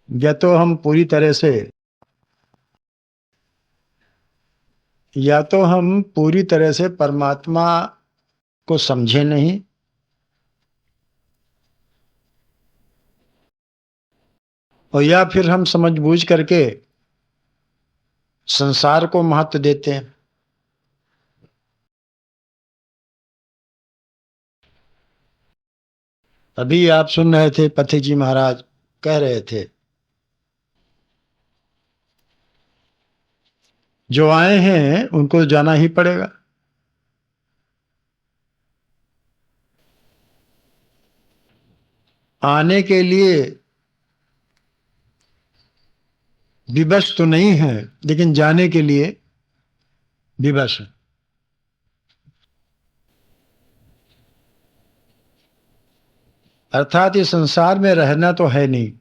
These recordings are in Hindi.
या तो हम पूरी तरह से परमात्मा को समझे नहीं, और या फिर हम समझबूझ करके संसार को महत्व देते हैं। अभी आप सुन रहे थे, पथिक जी महाराज कह रहे थे, जो आए हैं उनको जाना ही पड़ेगा। आने के लिए विवश तो नहीं है, लेकिन जाने के लिए विवश है। अर्थात इस संसार में रहना तो है नहीं,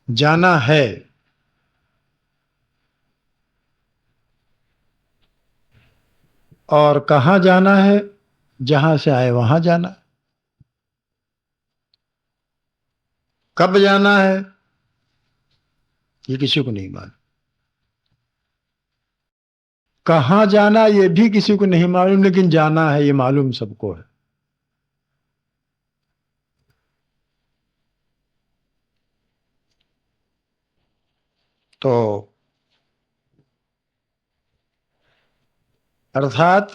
जाना है। और कहाँ जाना है? जहां से आए वहां जाना है। कब जाना है ये किसी को नहीं मालूम। कहाँ जाना ये भी किसी को नहीं मालूम, लेकिन जाना है ये मालूम सबको है। तो अर्थात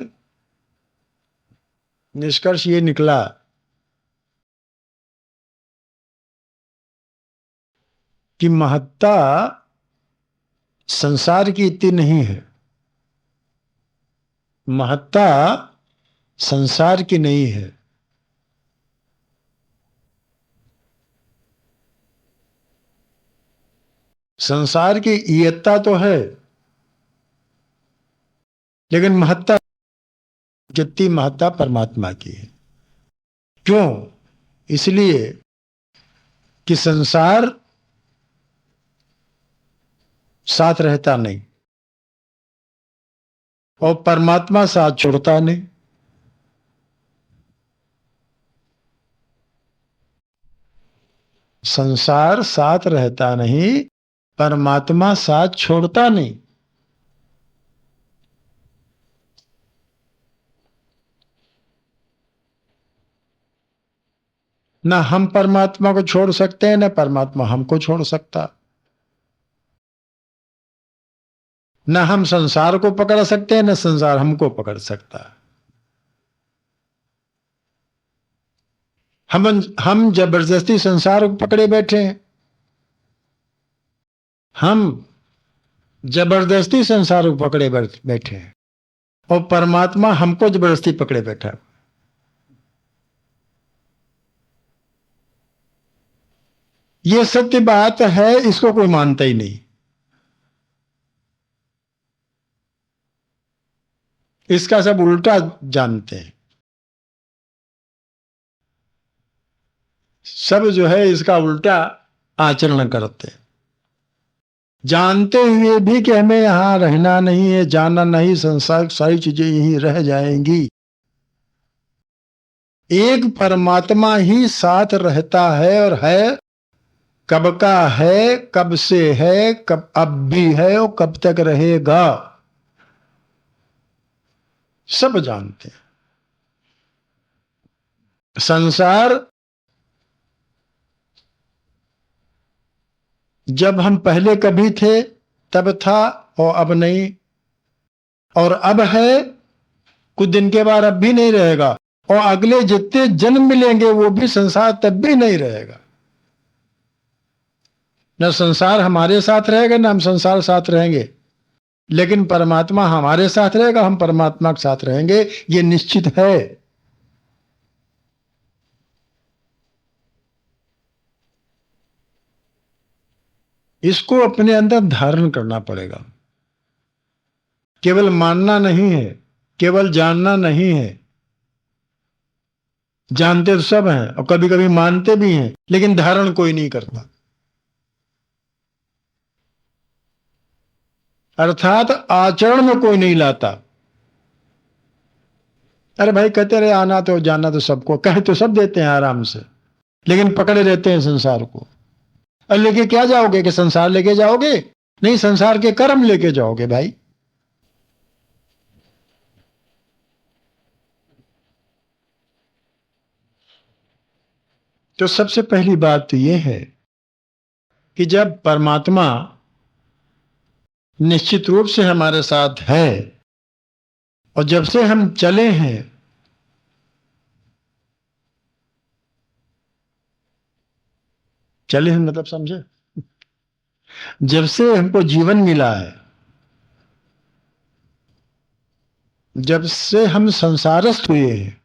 निष्कर्ष ये निकला कि महत्ता संसार की इतनी नहीं है, महत्ता संसार की नहीं है। संसार की इयत्ता तो है, लेकिन महत्ता, जितनी महत्ता परमात्मा की है। क्यों? इसलिए कि संसार साथ रहता नहीं और परमात्मा साथ छोड़ता नहीं। संसार साथ रहता नहीं, परमात्मा साथ छोड़ता नहीं। ना हम परमात्मा को छोड़ सकते हैं, ना परमात्मा हमको छोड़ सकता। ना हम संसार को पकड़ सकते हैं, ना संसार हमको पकड़ सकता। हम जबरदस्ती संसार को पकड़े बैठे हैं। हम जबरदस्ती संसार को पकड़े बैठे हैं और परमात्मा हमको जबरदस्ती पकड़े बैठा। यह सत्य बात है, इसको कोई मानता ही नहीं। इसका सब उल्टा जानते हैं। सब जो है इसका उल्टा आचरण करते हैं, जानते हुए भी कि हमें यहां रहना नहीं है, जाना नहीं, संसार सारी चीजें यहीं रह जाएंगी। एक परमात्मा ही साथ रहता है, और है कब का है, कब से है, कब अब भी है और कब तक रहेगा, सब जानते हैं। संसार जब हम पहले कभी थे तब था, और अब नहीं, और अब है कुछ दिन के बाद अब भी नहीं रहेगा, और अगले जितने जन्म मिलेंगे वो भी संसार तब भी नहीं रहेगा। न संसार हमारे साथ रहेगा, न हम संसार साथ रहेंगे, लेकिन परमात्मा हमारे साथ रहेगा, हम परमात्मा के साथ रहेंगे, ये निश्चित है। इसको अपने अंदर धारण करना पड़ेगा। केवल मानना नहीं है, केवल जानना नहीं है। जानते तो सब हैं और कभी कभी मानते भी हैं, लेकिन धारण कोई नहीं करता। अर्थात आचरण में कोई नहीं लाता। अरे भाई कहते रहे आना तो जाना तो सबको, कह तो सब देते हैं आराम से। लेकिन पकड़े रहते हैं संसार को। और लेके क्या जाओगे? कि संसार लेके जाओगे? नहीं, संसार के कर्म लेके जाओगे भाई। तो सबसे पहली बात तो यह है कि जब परमात्मा निश्चित रूप से हमारे साथ है और जब से हम चले हैं, चले हैं मतलब समझे, जब से हमको जीवन मिला है, जब से हम संसारस्थ हुए हैं,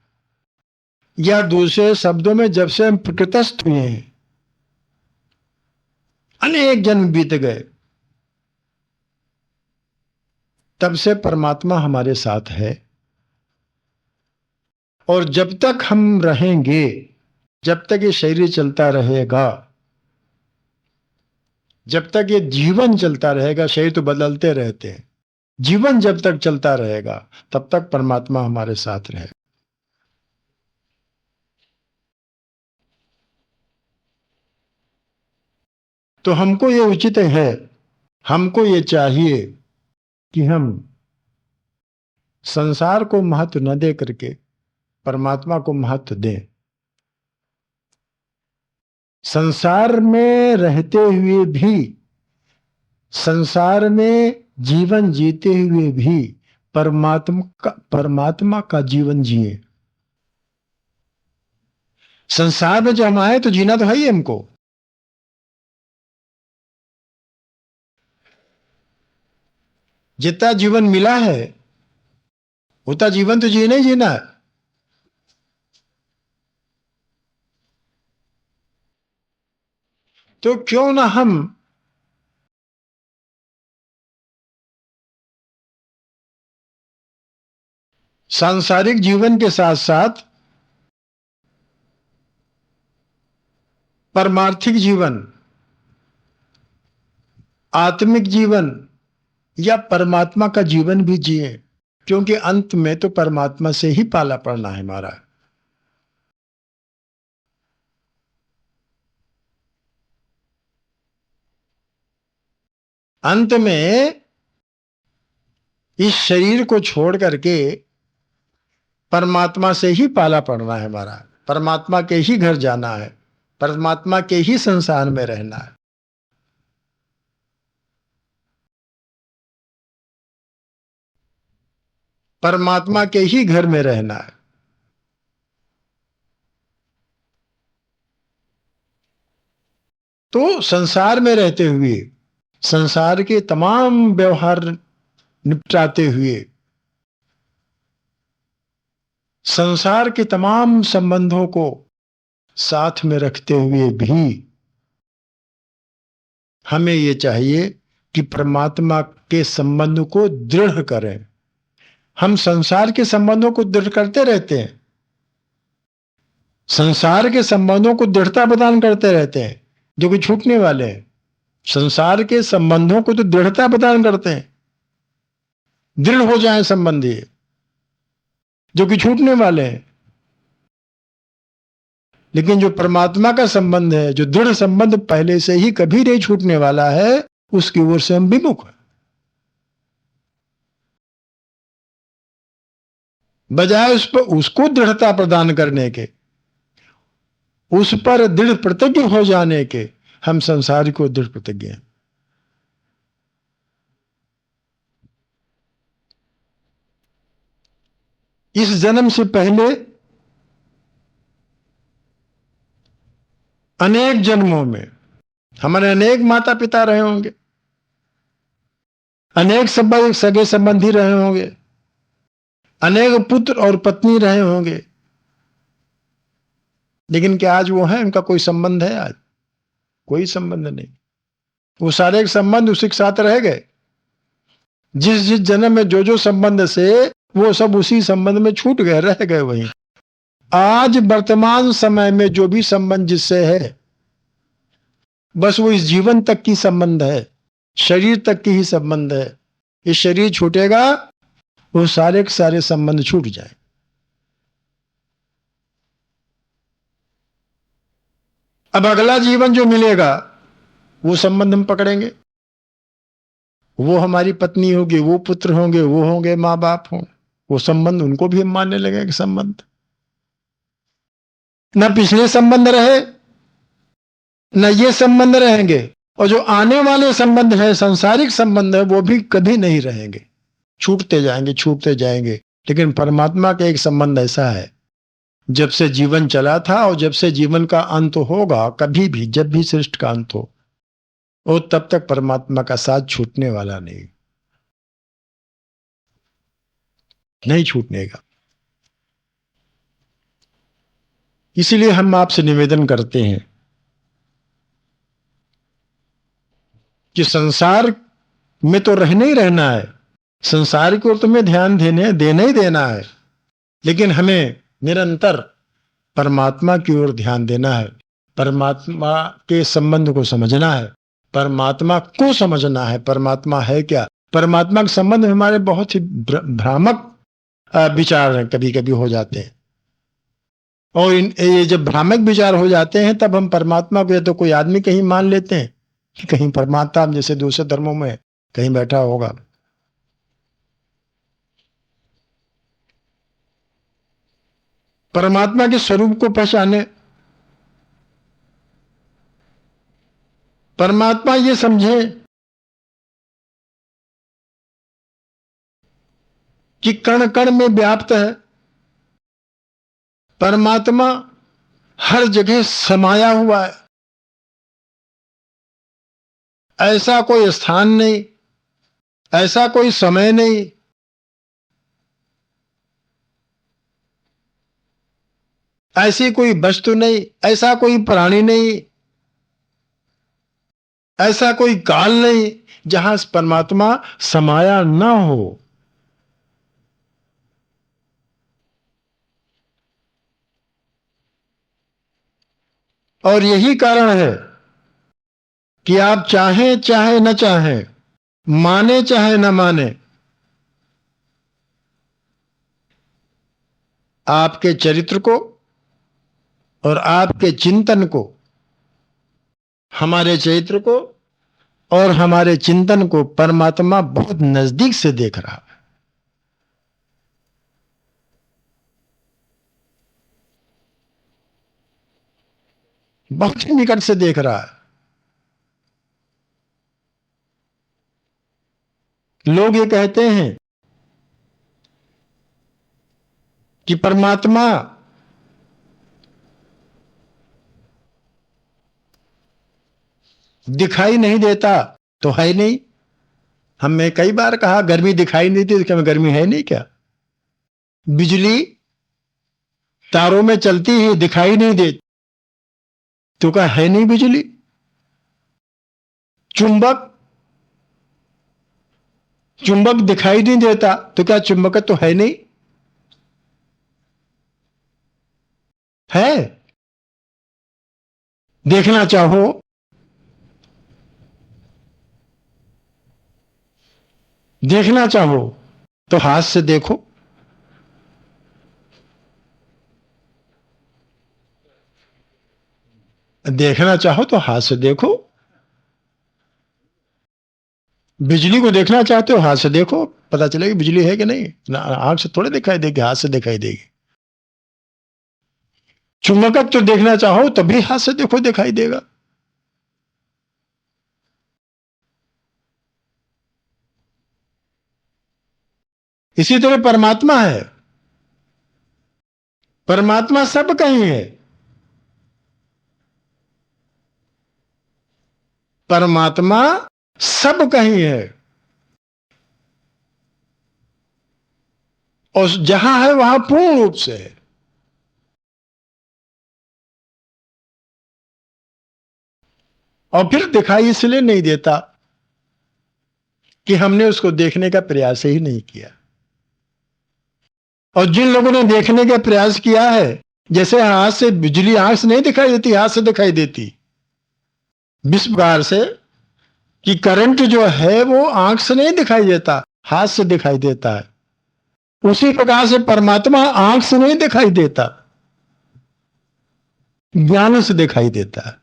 या दूसरे शब्दों में जब से हम प्रकृतस्थ हुए हैं, अनेक जन्म बीत गए, तब से परमात्मा हमारे साथ है। और जब तक हम रहेंगे, जब तक ये शरीर चलता रहेगा, जब तक ये जीवन चलता रहेगा, शरीर तो बदलते रहते हैं, जीवन जब तक चलता रहेगा तब तक परमात्मा हमारे साथ रहे। तो हमको ये उचित है, हमको ये चाहिए कि हम संसार को महत्व न दे करके परमात्मा को महत्व दें। संसार में रहते हुए भी, संसार में जीवन जीते हुए भी परमात्मा का जीवन जिए। संसार में जब हम आए तो जीना तो है ही हमको। जितना जीवन मिला है उतना जीवन तो जीना ही जीना है। तो क्यों ना हम सांसारिक जीवन के साथ साथ परमार्थिक जीवन, आत्मिक जीवन या परमात्मा का जीवन भी जिए, क्योंकि अंत में तो परमात्मा से ही पाला पड़ना है हमारा। अंत में इस शरीर को छोड़ करके परमात्मा से ही पाला पड़ना है हमारा, परमात्मा के ही घर जाना है, परमात्मा के ही संसार में रहना है। परमात्मा के ही घर में रहना है। तो संसार में रहते हुए, संसार के तमाम व्यवहार निपटाते हुए, संसार के तमाम संबंधों को साथ में रखते हुए भी हमें यह चाहिए कि परमात्मा के संबंध को दृढ़ करें। हम संसार के संबंधों को दृढ़ करते रहते हैं, संसार के संबंधों को दृढ़ता प्रदान करते रहते हैं, जो कि छूटने वाले हैं। संसार के संबंधों को तो दृढ़ता प्रदान करते हैं, दृढ़ हो जाए संबंधी, जो कि छूटने वाले हैं। लेकिन जो परमात्मा का संबंध है, जो दृढ़ संबंध पहले से ही कभी नहीं छूटने वाला है, उसकी ओर से हम विमुख हैं। बजाय उस पर उसको दृढ़ता प्रदान करने के, उस पर दृढ़ प्रतिज्ञ हो जाने के, हम संसार को दृढ़ प्रतिज्ञ हैं। इस जन्म से पहले अनेक जन्मों में हमारे अनेक माता पिता रहे होंगे, अनेक सगे संबंधी रहे होंगे, अनेक पुत्र और पत्नी रहे होंगे। लेकिन क्या आज वो है? उनका कोई संबंध है? आज कोई संबंध नहीं। वो सारे संबंध उसी के साथ रह गए। जिस जिस जन्म में जो जो संबंध से, वो सब उसी संबंध में छूट गए, रह गए वहीं। आज वर्तमान समय में जो भी संबंध जिससे है, बस वो इस जीवन तक की संबंध है, शरीर तक की ही संबंध है। ये शरीर छूटेगा, वो सारे के सारे संबंध छूट जाए। अब अगला जीवन जो मिलेगा वो संबंध हम पकड़ेंगे, वो हमारी पत्नी होगी, वो पुत्र होंगे, वो होंगे माँ बाप हों, वो संबंध उनको भी हम मानने लगेंगे संबंध। न पिछले संबंध रहे न ये संबंध रहेंगे, और जो आने वाले संबंध है, सांसारिक संबंध है, वो भी कभी नहीं रहेंगे, छूटते जाएंगे छूटते जाएंगे। लेकिन परमात्मा का एक संबंध ऐसा है, जब से जीवन चला था और जब से जीवन का अंत होगा, कभी भी जब भी सृष्टि का अंत हो, वो तब तक परमात्मा का साथ छूटने वाला नहीं, नहीं छूटने का। इसीलिए हम आपसे निवेदन करते हैं कि संसार में तो रहना ही रहना है, संसार की ओर तुम्हें ध्यान देना ही देना है, लेकिन हमें निरंतर परमात्मा की ओर ध्यान देना है, परमात्मा के संबंध को समझना है, परमात्मा को समझना है। परमात्मा है क्या? परमात्मा के संबंध में हमारे बहुत ही भ्रामक विचार कभी कभी हो जाते हैं, और ये जब भ्रामक विचार हो जाते हैं तब हम परमात्मा को या तो कोई आदमी कहीं मान लेते हैं कि कहीं परमात्मा जैसे दूसरे धर्मों में कहीं बैठा होगा। परमात्मा के स्वरूप को पहचाने, परमात्मा ये समझे कि कण कण में व्याप्त है, परमात्मा हर जगह समाया हुआ है, ऐसा कोई स्थान नहीं, ऐसा कोई समय नहीं, ऐसी कोई वस्तु नहीं, ऐसा कोई प्राणी नहीं, ऐसा कोई काल नहीं जहां परमात्मा समाया ना हो। और यही कारण है कि आप चाहें चाहे न चाहें, माने चाहे न माने, आपके चरित्र को और आपके चिंतन को, हमारे चरित्र को और हमारे चिंतन को परमात्मा बहुत नजदीक से देख रहा है, बहुत ही निकट से देख रहा है। लोग ये कहते हैं कि परमात्मा दिखाई नहीं देता, तो है नहीं। हमने कई बार कहा गर्मी दिखाई नहीं देती, तो क्या गर्मी है नहीं क्या? बिजली तारों में चलती है, दिखाई नहीं देती, तो क्या है नहीं बिजली? चुंबक चुंबक दिखाई नहीं देता, तो क्या चुंबक तो है नहीं? है। देखना चाहो देखना चाहो तो हाथ से देखो, देखना चाहो तो हाथ से देखो। बिजली को देखना चाहते हो, हाथ से देखो, पता चलेगी बिजली है कि नहीं। ना आंख से थोड़े दिखाई देगी, हाथ से दिखाई देगी। चुंबकत्व तो देखना चाहो तभी हाथ से देखो, दिखाई देगा। इसी तरह परमात्मा है, परमात्मा सब कहीं है, परमात्मा सब कहीं है, और जहां है वहां पूर्ण रूप से है। और फिर दिखाई इसलिए नहीं देता कि हमने उसको देखने का प्रयास ही नहीं किया। और जिन लोगों ने देखने का प्रयास किया है, जैसे हाथ से बिजली आंख से नहीं दिखाई देती, हाथ से दिखाई देती, इस प्रकार से कि करंट जो है वो आंख से नहीं दिखाई देता, हाथ से दिखाई देता है। उसी प्रकार से परमात्मा आंख से नहीं दिखाई देता, ज्ञान से दिखाई देता है।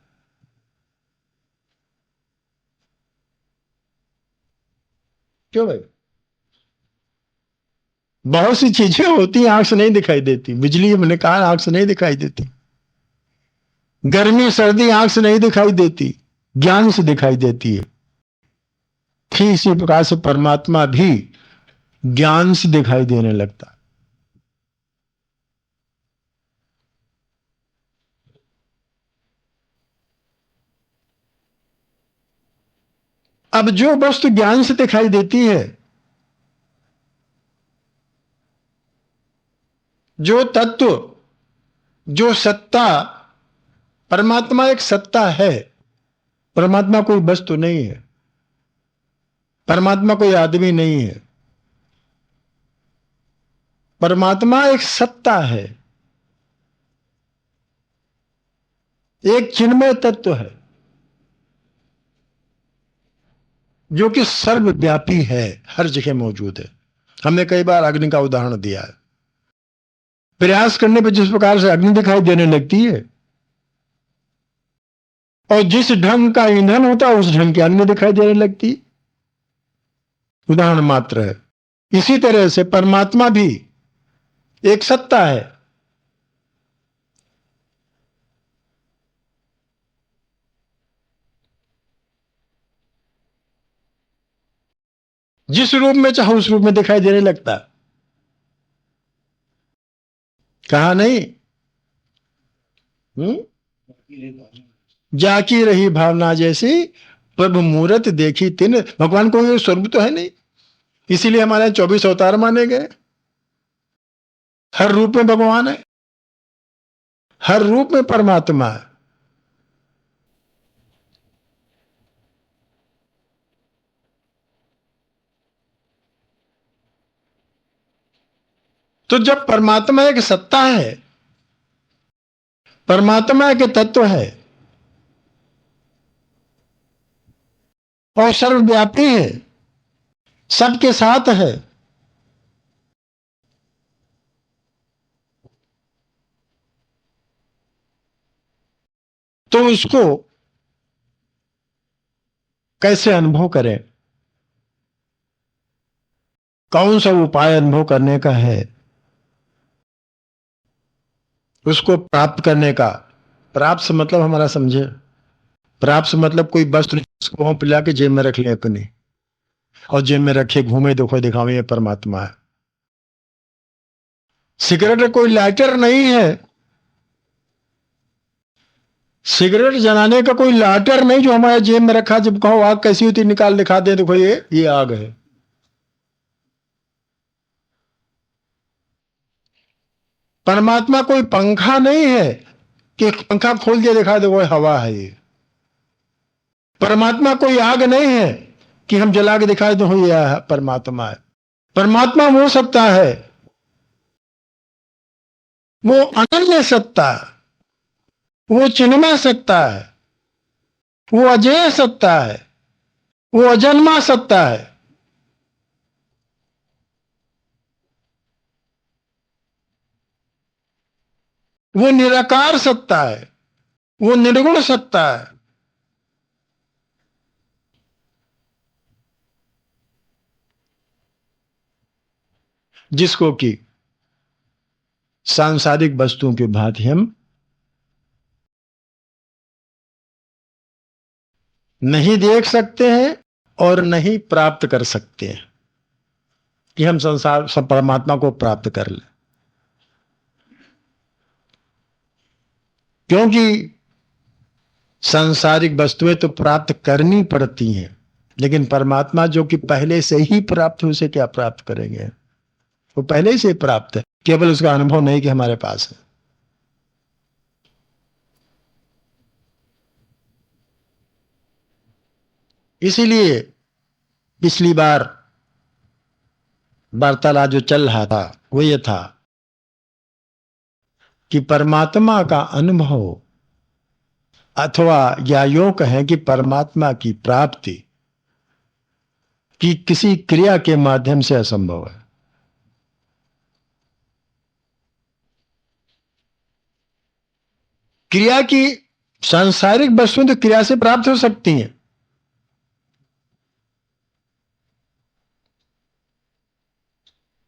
क्यों भाई? बहुत सी चीजें होती हैं आंख से नहीं दिखाई देती। बिजली हमने कहा आंख से नहीं दिखाई देती, गर्मी सर्दी आंख से नहीं दिखाई देती, ज्ञान से दिखाई देती है। ठीक इसी प्रकार से परमात्मा भी ज्ञान से दिखाई देने लगता है। अब जो वस्तु ज्ञान से दिखाई देती है, जो तत्व, जो सत्ता, परमात्मा एक सत्ता है। परमात्मा कोई वस्तु नहीं है, परमात्मा कोई आदमी नहीं है, परमात्मा एक सत्ता है, एक चिन्मय तत्व है जो कि सर्वव्यापी है, हर जगह मौजूद है। हमने कई बार अग्नि का उदाहरण दिया है। प्रयास करने पर जिस प्रकार से अग्नि दिखाई देने लगती है और जिस ढंग का ईंधन होता है उस ढंग की अग्नि दिखाई देने लगती, उदाहरण मात्र है। इसी तरह से परमात्मा भी एक सत्ता है, जिस रूप में चाहो उस रूप में दिखाई देने लगता। कहा नहीं? जाकी रही भावना जैसी, प्रभु मूरत देखी तिन। भगवान को ये स्वरूप तो है नहीं, इसीलिए हमारे 24 अवतार माने गए। हर रूप में भगवान है, हर रूप में परमात्मा है। तो जब परमात्मा एक सत्ता है, परमात्मा एक तत्व है और सर्वव्यापी है, सबके साथ है, तो उसको कैसे अनुभव करें? कौन सा उपाय अनुभव करने का है, उसको प्राप्त करने का? प्राप्त से मतलब हमारा समझे, प्राप्त से मतलब कोई वस्त्र जिसको हम पिला के जेब में रख ले अपनी, और जेब में रखे घूमे देखो दिखावे, ये परमात्मा है। सिगरेट कोई लाइटर नहीं है, सिगरेट जलाने का कोई लाइटर नहीं जो हमारे जेब में रखा, जब कहो आग कैसी होती निकाल दिखा दे, देखो ये आग है। परमात्मा कोई पंखा नहीं है कि पंखा खोल के दिखा दे वो हवा है। ये परमात्मा कोई आग नहीं है कि हम जला के दिखाए दो ये परमात्मा है। परमात्मा वो सत्ता है, वो अनन्य सत्ता है, वो चिन्मय सत्ता है, वो अजेय सत्ता है, वो अजन्मा सत्ता है। वो निराकार सत्ता है, वो निर्गुण सत्ता है। जिसको कि सांसारिक वस्तुओं की भांति हम नहीं देख सकते हैं और नहीं प्राप्त कर सकते हैं कि हम संसार सब परमात्मा को प्राप्त कर लें, क्योंकि सांसारिक वस्तुएं तो प्राप्त करनी पड़ती हैं, लेकिन परमात्मा जो कि पहले से ही प्राप्त है उसे क्या प्राप्त करेंगे? वो पहले से प्राप्त है, केवल उसका अनुभव नहीं कि हमारे पास है। इसीलिए पिछली बार वार्तालाप जो चल रहा था वो ये था कि परमात्मा का अनुभव, अथवा या यूं कहें कि परमात्मा की प्राप्ति की किसी क्रिया के माध्यम से असंभव है। क्रिया की, सांसारिक वस्तुएं तो क्रिया से प्राप्त हो सकती हैं,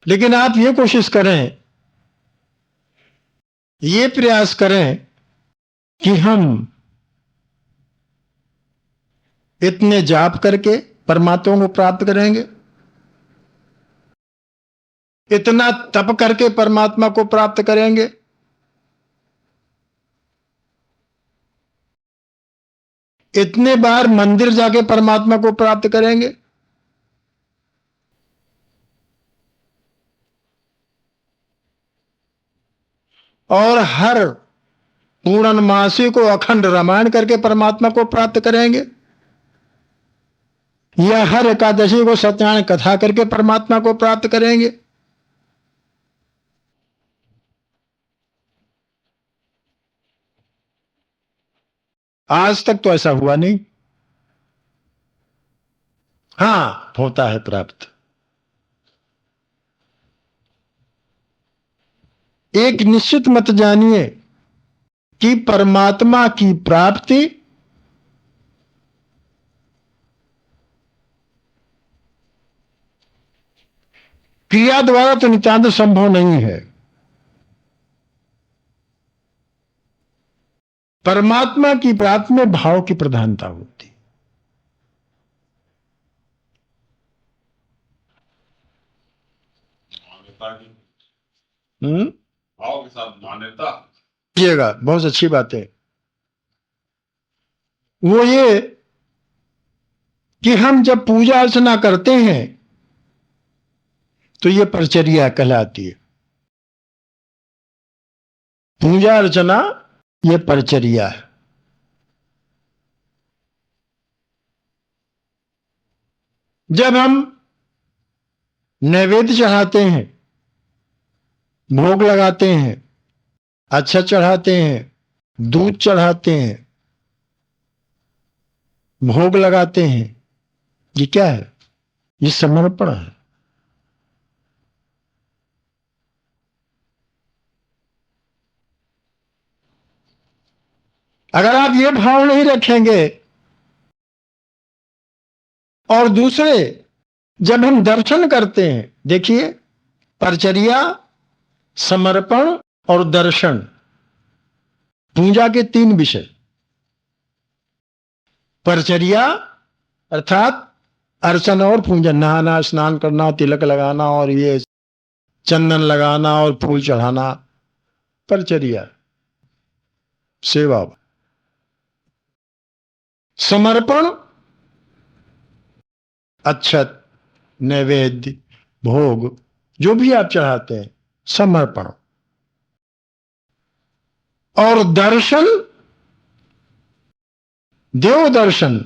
लेकिन आप ये कोशिश करें, ये प्रयास करें कि हम इतने जाप करके परमात्मा को प्राप्त करेंगे, इतना तप करके परमात्मा को प्राप्त करेंगे, इतने बार मंदिर जाके परमात्मा को प्राप्त करेंगे। और हर पूर्णमासी को अखंड रामायण करके परमात्मा को प्राप्त करेंगे, या हर एकादशी को सत्यनारायण कथा करके परमात्मा को प्राप्त करेंगे। आज तक तो ऐसा हुआ नहीं। हां, होता है प्राप्त। एक निश्चित मत जानिए कि परमात्मा की प्राप्ति क्रिया द्वारा तो नितांत संभव नहीं है। परमात्मा की प्राप्ति में भाव की प्रधानता होती है। भाव के साथ मान्यता, कीजिएगा, बहुत अच्छी बात है। वो ये कि हम जब पूजा अर्चना करते हैं तो ये परिचर्या कहलाती है। पूजा अर्चना ये परिचर्या है। जब हम नैवेद्य चढ़ाते हैं, भोग लगाते हैं, अच्छा चढ़ाते हैं, दूध चढ़ाते हैं, भोग लगाते हैं, ये क्या है? ये समर्पण है। अगर आप ये भाव नहीं रखेंगे, और दूसरे जब हम दर्शन करते हैं, देखिए परिचर्या, समर्पण और दर्शन, पूजा के 3 विषय। परिचर्या अर्थात अर्चना और पूजन, नहाना, स्नान करना, तिलक लगाना और ये चंदन लगाना और फूल चढ़ाना, परिचर्या, सेवा। समर्पण, अक्षत, नैवेद्य, भोग, जो भी आप चढ़ाते हैं, समर्पण। और दर्शन, देव दर्शन,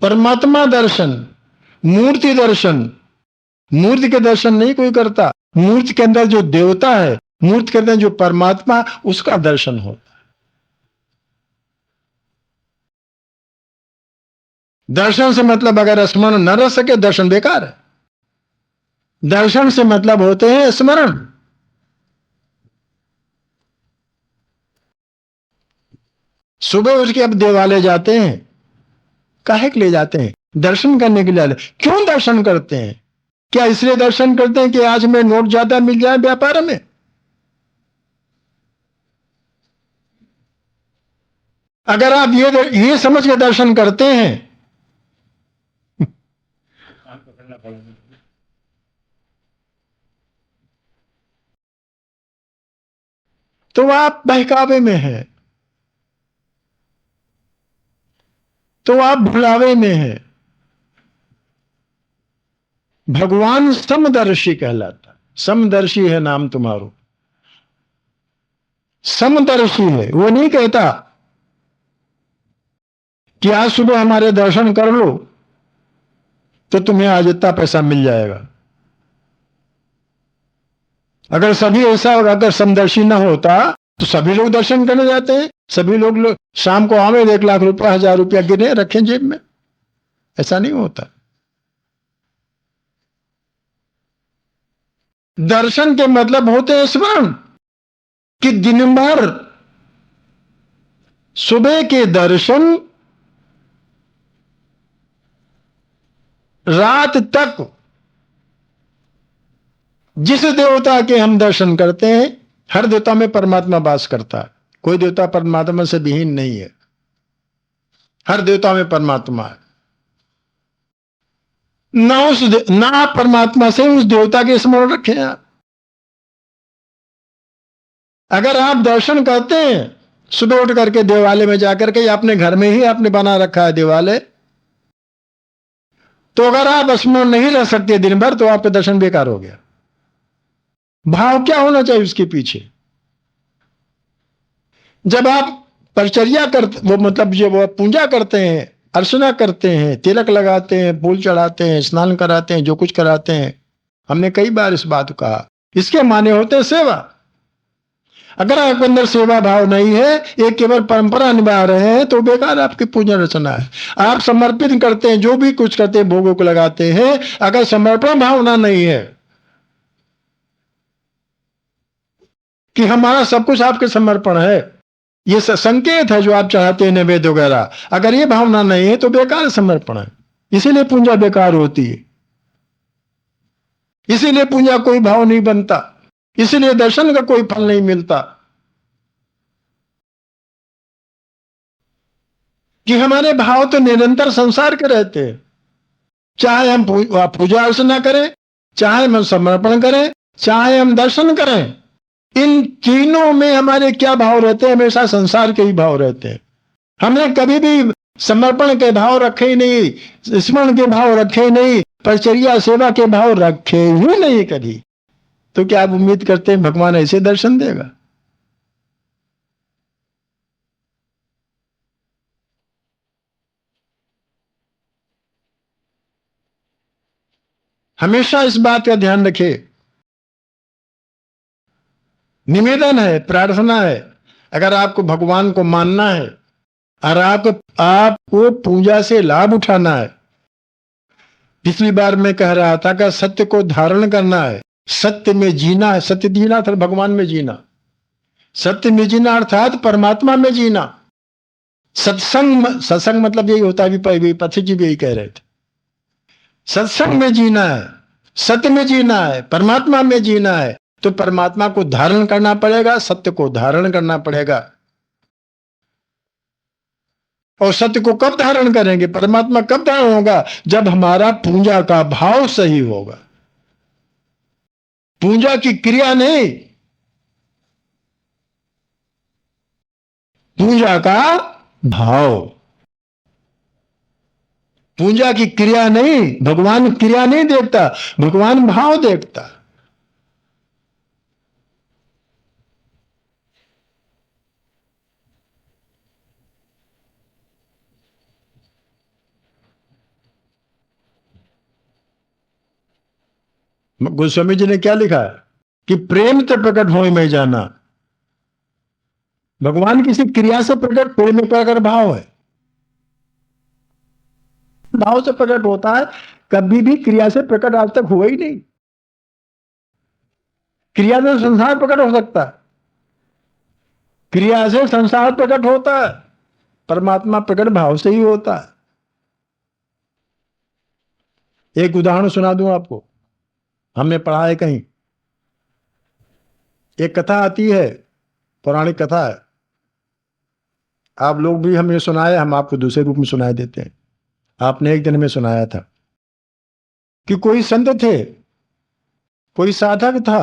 परमात्मा दर्शन, मूर्ति दर्शन। मूर्ति के दर्शन नहीं कोई करता, मूर्ति के अंदर जो देवता है, मूर्ति के अंदर जो परमात्मा, उसका दर्शन होता है। दर्शन से मतलब अगर स्मरण न रह सके, दर्शन बेकार है। दर्शन से मतलब होते हैं स्मरण। सुबह उठ के अब देवालय जाते हैं, काहे के लिए जाते हैं? दर्शन करने के लिए। क्यों दर्शन करते हैं? क्या इसलिए दर्शन करते हैं कि आज में नोट ज्यादा मिल जाए व्यापार में? अगर आप ये समझ के दर्शन करते हैं तो आप बहकावे में हैं, तो आप भुलावे में हैं। भगवान समदर्शी कहलाता, समदर्शी है नाम तुम्हारो। समदर्शी है, वो नहीं कहता कि आज सुबह हमारे दर्शन कर लो तो तुम्हें आज इतना पैसा मिल जाएगा। अगर सभी ऐसा, अगर समदर्शी ना होता तो सभी लोग दर्शन करने जाते हैं। सभी लोग शाम को आवे 1 लाख रुपया, 1000 रुपया गिने रखें जेब में। ऐसा नहीं होता। दर्शन के मतलब होते हैं स्मरण, कि दिन भर सुबह के दर्शन, रात तक जिस देवता के हम दर्शन करते हैं हर देवता में परमात्मा वास करता है। कोई देवता परमात्मा से विहीन नहीं है, हर देवता में परमात्मा है। ना आप परमात्मा से उस देवता के स्मरण रखें आप। अगर आप दर्शन करते हैं सुबह उठ करके देवालय में जाकर के या अपने घर में ही आपने बना रखा है देवालय, तो अगर आप स्मरण नहीं रह सकते दिन भर तो आपका दर्शन बेकार हो गया। भाव क्या होना चाहिए उसके पीछे? जब आप परिचर्या करते, वो मतलब जब वो पूजा करते हैं, अर्चना करते हैं, तिलक लगाते हैं, फूल चढ़ाते हैं, स्नान कराते हैं, जो कुछ कराते हैं, हमने कई बार इस बात को कहा, इसके माने होते हैं सेवा। अगर आपके अंदर सेवा भाव नहीं है, एक केवल परंपरा निभा रहे हैं, तो बेकार आपकी पूजा रचना है। आप समर्पित करते हैं, जो भी कुछ करते हैं, भोगों को लगाते हैं, अगर समर्पण भावना नहीं है कि हमारा सब कुछ आपके समर्पण है, ये संकेत है जो आप चाहते हैं नैवेद्य वगैरह, अगर ये भावना नहीं है तो बेकार समर्पण है। इसीलिए पूजा बेकार होती है, इसीलिए पूजा कोई भाव नहीं बनता, इसीलिए दर्शन का कोई फल नहीं मिलता। कि हमारे भाव तो निरंतर संसार के रहते हैं, चाहे हम पूजा अर्चना करें, चाहे हम समर्पण करें, चाहे हम दर्शन करें, इन तीनों में हमारे क्या भाव रहते हैं? हमेशा संसार के ही भाव रहते हैं। हमने कभी भी समर्पण के भाव रखे ही नहीं, स्मरण के भाव रखे ही नहीं, परिचर्या सेवा के भाव रखे ही नहीं कभी। तो क्या आप उम्मीद करते हैं भगवान ऐसे दर्शन देगा? हमेशा इस बात का ध्यान रखें। निवेदन है, प्रार्थना है, अगर आपको भगवान को मानना है और आपको पूजा से लाभ उठाना है, पिछली बार मैं कह रहा था कि सत्य को धारण करना है, सत्य में जीना है। सत्य जीना था भगवान में जीना, सत्य में जीना अर्थात परमात्मा में जीना। सत्संग मतलब यही होता है, पथिक जी भी यही कह रहे थे। सत्संग में जीना है, सत्य में जीना है, परमात्मा में जीना है, तो परमात्मा को धारण करना पड़ेगा, सत्य को धारण करना पड़ेगा। और सत्य को कब धारण करेंगे, परमात्मा कब धारण होगा? जब हमारा पूजा का भाव सही होगा। पूजा की क्रिया नहीं, पूजा का भाव। पूजा की क्रिया नहीं, भगवान क्रिया नहीं देखता, भगवान भाव देखता। गोस्वामी जी ने क्या लिखा है कि प्रेम से प्रकट हो में जाना। भगवान किसी क्रिया से प्रकट, प्रेम में प्रकट भाव है, भाव से प्रकट होता है। कभी भी क्रिया से प्रकट आज तक हुआ ही नहीं। क्रिया से संसार प्रकट हो सकता है, क्रिया से संसार प्रकट होता है, परमात्मा प्रकट भाव से ही होता है। एक उदाहरण सुना दूं आपको, हमने पढ़ा है कहीं, एक कथा आती है, पौराणिक कथा है, आप लोग भी हमें सुनाए, हम आपको दूसरे रूप में सुनाए देते हैं। आपने एक दिन में सुनाया था कि कोई संत थे, कोई साधक था,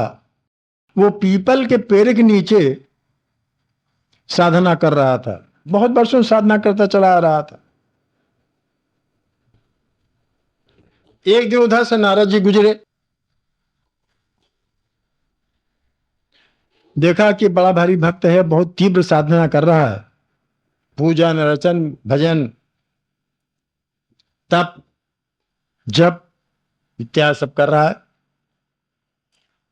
वो पीपल के पेड़ के नीचे साधना कर रहा था, बहुत वर्षों साधना करता चला आ रहा था। एक दिन उधर से नारद जी गुजरे, देखा कि बड़ा भारी भक्त है, बहुत तीव्र साधना कर रहा है, पूजन रचन भजन तप जप इत्यादि सब कर रहा है।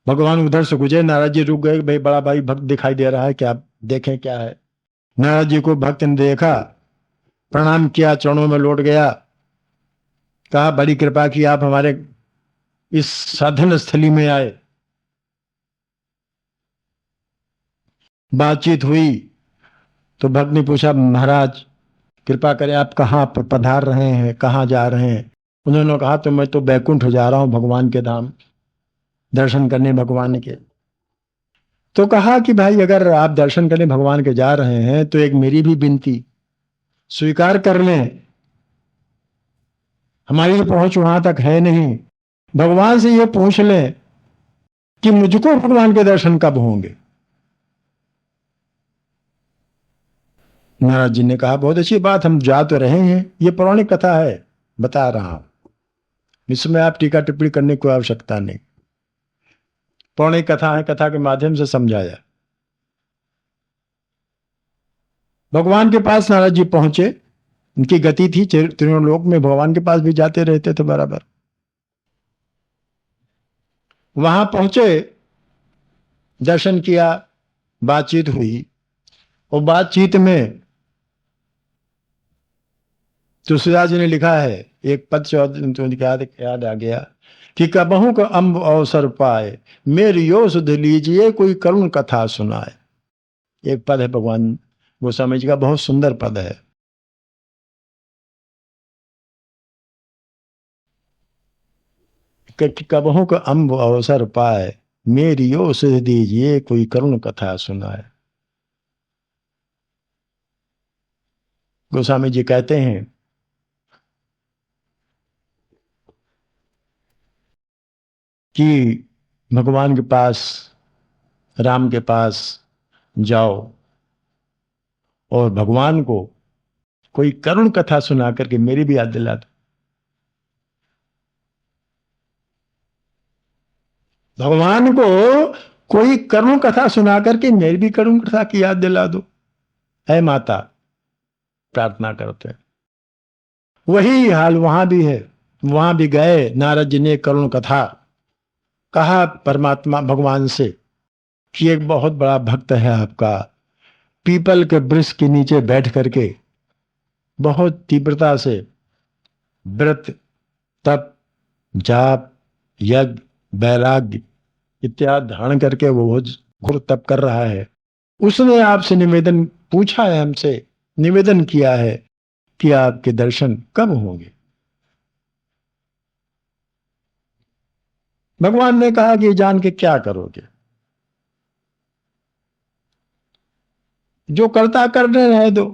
भगवान उधर से गुजरे, नारद जी रुक गए, भाई बड़ा भाई भक्त दिखाई दे रहा है, क्या देखें क्या है। नारद जी को भक्त ने देखा, प्रणाम किया, चरणों में लौट गया, कहा बड़ी कृपा की आप हमारे इस साधन स्थली में आए। बातचीत हुई तो भक्त ने पूछा, महाराज कृपा करें आप कहाँ पधार रहे हैं, कहाँ जा रहे हैं? उन्होंने कहा तो मैं तो बैकुंठ जा रहा हूं, भगवान के धाम। दर्शन करने भगवान के। तो कहा कि भाई अगर आप दर्शन करने भगवान के जा रहे हैं तो एक मेरी भी विनती स्वीकार कर लें, हमारी पहुंच वहां तक है नहीं, भगवान से ये पूछ लें कि मुझको भगवान के दर्शन कब होंगे। नारद जी ने कहा बहुत अच्छी बात, हम जा तो रहे हैं, ये पौराणिक कथा है, बता रहा हूं, इसमें आप टीका टिप्पणी करने की कोई आवश्यकता नहीं, पौराणिक कथा है, कथा के माध्यम से समझाया। भगवान के पास नारद जी पहुंचे, उनकी गति थी, तीनों लोक में भगवान के पास भी जाते रहते थे बराबर। वहां पहुंचे, दर्शन किया, बातचीत हुई, और बातचीत में तुलसीदास जी ने लिखा है एक पद याद आ गया कि कबहू का अम्ब अवसर पाए मेरी यो सुध लीजिए कोई करुण कथा सुनाए। एक पद है भगवान गोस्वामी जी का, बहुत सुंदर पद है। कबहू का अम्ब अवसर पाए मेरी यो सुध दीजिए कोई करुण कथा सुनाए। गोस्वामी जी कहते हैं कि भगवान के पास, राम के पास जाओ और भगवान को कोई करुण कथा सुना करके मेरी भी याद दिला दो। भगवान को कोई करुण कथा सुना करके मेरी भी करुण कथा की याद दिला दो, है माता, प्रार्थना करते हैं। वही हाल वहां भी है। वहां भी गए, नारद जी ने करुण कथा कहा परमात्मा भगवान से कि एक बहुत बड़ा भक्त है आपका, पीपल के वृक्ष के नीचे बैठ करके बहुत तीव्रता से व्रत, तप, जाप, यज्ञ, वैराग्य इत्यादि धारण करके वो बहुत घोर तप कर रहा है। उसने आपसे निवेदन पूछा है, हमसे निवेदन किया है कि आपके दर्शन कब होंगे। भगवान ने कहा कि जान के क्या करोगे, जो करता करने रहे दो।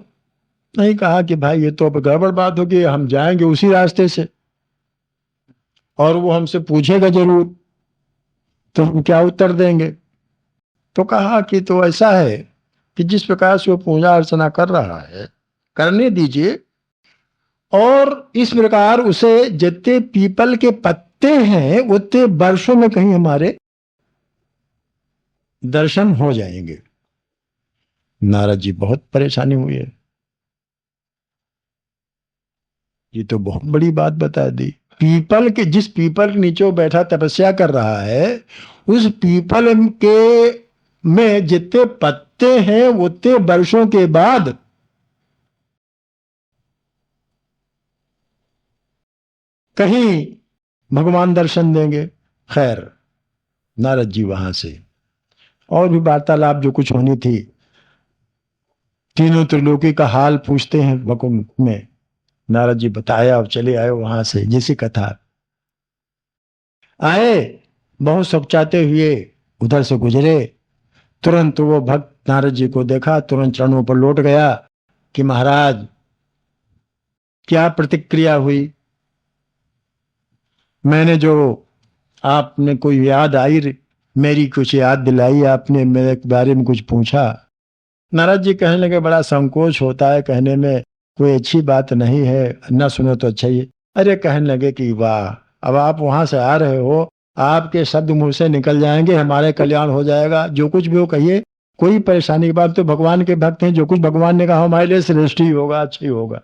नहीं कहा कि भाई ये तो अब गड़बड़ बात होगी, हम जाएंगे उसी रास्ते से और वो हमसे पूछेगा जरूर, तो हम क्या उत्तर देंगे। तो कहा कि तो ऐसा है कि जिस प्रकार से वो पूजा अर्चना कर रहा है करने दीजिए, और इस प्रकार उसे जितने पीपल के पत्ते हैं उतने वर्षों में कहीं हमारे दर्शन हो जाएंगे। नारद जी बहुत परेशानी हुई है, ये तो बहुत बड़ी बात बता दी। पीपल के, जिस पीपल के नीचे वो बैठा तपस्या कर रहा है, उस पीपल के में जितने पत्ते हैं उतने वर्षों के बाद कहीं भगवान दर्शन देंगे। खैर, नारद जी वहां से और भी वार्तालाप जो कुछ होनी थी, तीनों त्रिलोकी का हाल पूछते हैं वकुम में, नारद जी बताया और चले आए वहां से। जैसी कथा आए, बहुत सपचाते हुए उधर से गुजरे, तुरंत वो भक्त नारद जी को देखा, तुरंत चरणों पर लौट गया कि महाराज क्या प्रतिक्रिया हुई, मैंने जो आपने कोई याद आई, मेरी कुछ याद दिलाई, आपने मेरे बारे में कुछ पूछा। नारद जी कहने लगे बड़ा संकोच होता है कहने में, कोई अच्छी बात नहीं है, ना सुनो तो अच्छा ही। अरे कहने लगे कि वाह, अब आप वहां से आ रहे हो, आपके शब्द मुंह से निकल जाएंगे, हमारे कल्याण हो जाएगा, जो कुछ भी हो कहिए, कोई परेशानी की बात। तो भगवान के भक्त हैं, जो कुछ भगवान ने कहा हमारे लिए श्रेष्ठ ही होगा, अच्छा ही होगा।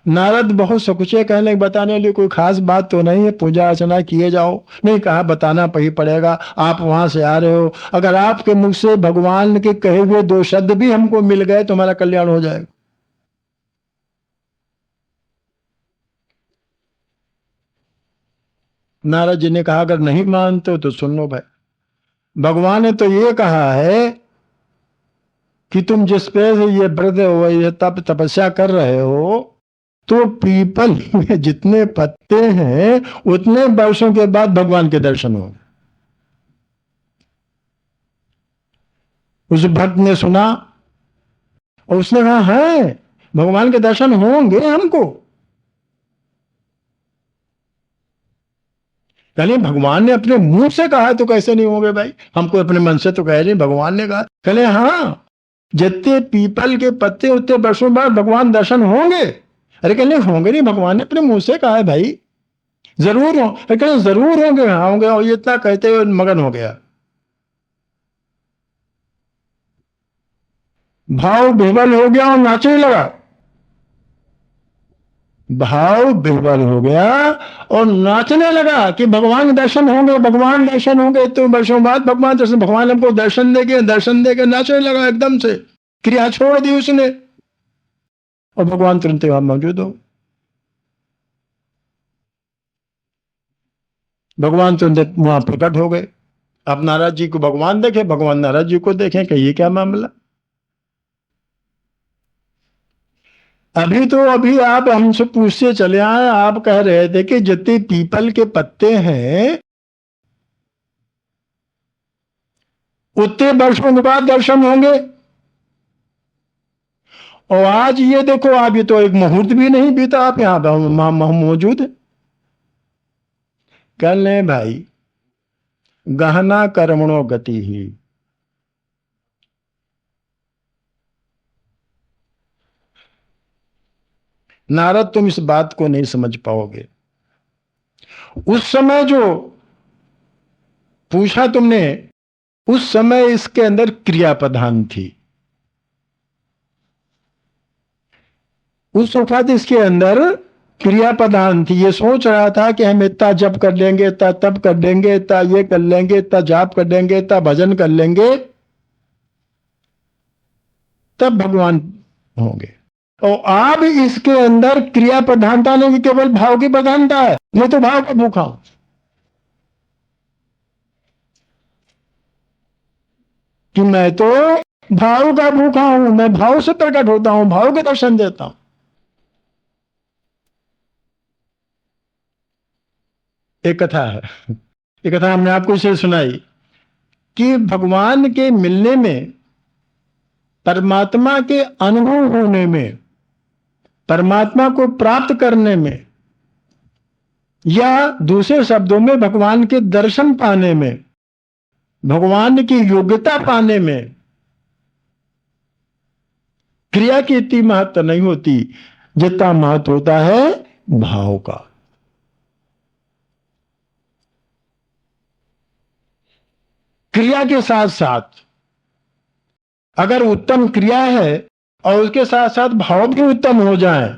नारद बहुत सकुचे, कहने लगे बताने लिए कोई खास बात तो नहीं है, पूजा अर्चना किए जाओ। नहीं कहा बताना ही पड़ेगा, आप वहां से आ रहे हो, अगर आपके मुख से भगवान के कहे हुए दो शब्द भी हमको मिल गए तो हमारा कल्याण हो जाएगा। नारद जी ने कहा अगर नहीं मानते हो तो सुन लो भाई, भगवान ने तो ये कहा है कि तुम जिस पे ये व्रत हो, ये तपस्या कर रहे हो, तो पीपल में जितने पत्ते हैं उतने वर्षों के बाद भगवान के दर्शन होंगे। उस भक्त ने सुना और उसने कहा है भगवान के दर्शन होंगे हमको। कहले भगवान ने अपने मुंह से कहा तो कैसे नहीं होंगे भाई, हमको अपने मन से तो कह रहे भगवान ने कहा। कहले हाँ, जितने पीपल के पत्ते उतने वर्षों बाद भगवान दर्शन होंगे। अरे कहले होंगे नहीं, भगवान ने अपने मुंह से कहा है भाई, जरूर हो। अरे कहले जरूर होंगे, हाँ होंगे। और ये इतना कहते हुए मगन हो गया। भाव विह्वल हो गया और नाचने लगा। भाव विह्वल हो गया और नाचने लगा कि भगवान दर्शन होंगे, भगवान दर्शन होंगे। तो वर्षों बाद भगवान दर्शन, भगवान हमको दर्शन देके नाचने लगा। एकदम से क्रिया छोड़ दी उसने और भगवान तुरंत वहां मौजूद हो। भगवान तुरंत वहां प्रकट हो गए। अब नारद जी को भगवान देखे, भगवान नारद जी को देखे कि ये क्या मामला। अभी आप हमसे पूछते चले आए, आप कह रहे थे कि जितने पीपल के पत्ते हैं उतने वर्षों के बाद दर्शन होंगे। और आज ये देखो, आप ये तो एक मुहूर्त भी नहीं बीता, आप यहां मौजूद है। कह ले भाई, गहना कर्मणो गति ही। नारद तुम इस बात को नहीं समझ पाओगे। उस समय जो पूछा तुमने, उस समय इसके अंदर क्रिया प्रधान थी। उस वक्त इसके अंदर क्रिया प्रधान थी। ये सोच रहा था कि हम इतना जप कर लेंगे, इतना तप कर लेंगे, इतना ये कर लेंगे, इतना जाप कर लेंगे, इतना भजन कर लेंगे, तब भगवान होंगे। और अब इसके अंदर क्रिया प्रधानता नहीं, केवल भाव की प्रधानता है। मैं तो भाव का भूखा हूं कि मैं तो भाव का भूखा हूं, मैं भाव से प्रकट होता हूं, भाव के दर्शन देता हूं। एक कथा है, एक कथा हमने आपको इसे सुनाई कि भगवान के मिलने में, परमात्मा के अनुभव होने में, परमात्मा को प्राप्त करने में, या दूसरे शब्दों में भगवान के दर्शन पाने में, भगवान की योग्यता पाने में क्रिया की इतनी महत्व नहीं होती जितना महत्व होता है भाव का। क्रिया के साथ साथ अगर उत्तम क्रिया है और उसके साथ साथ भाव भी उत्तम हो जाए,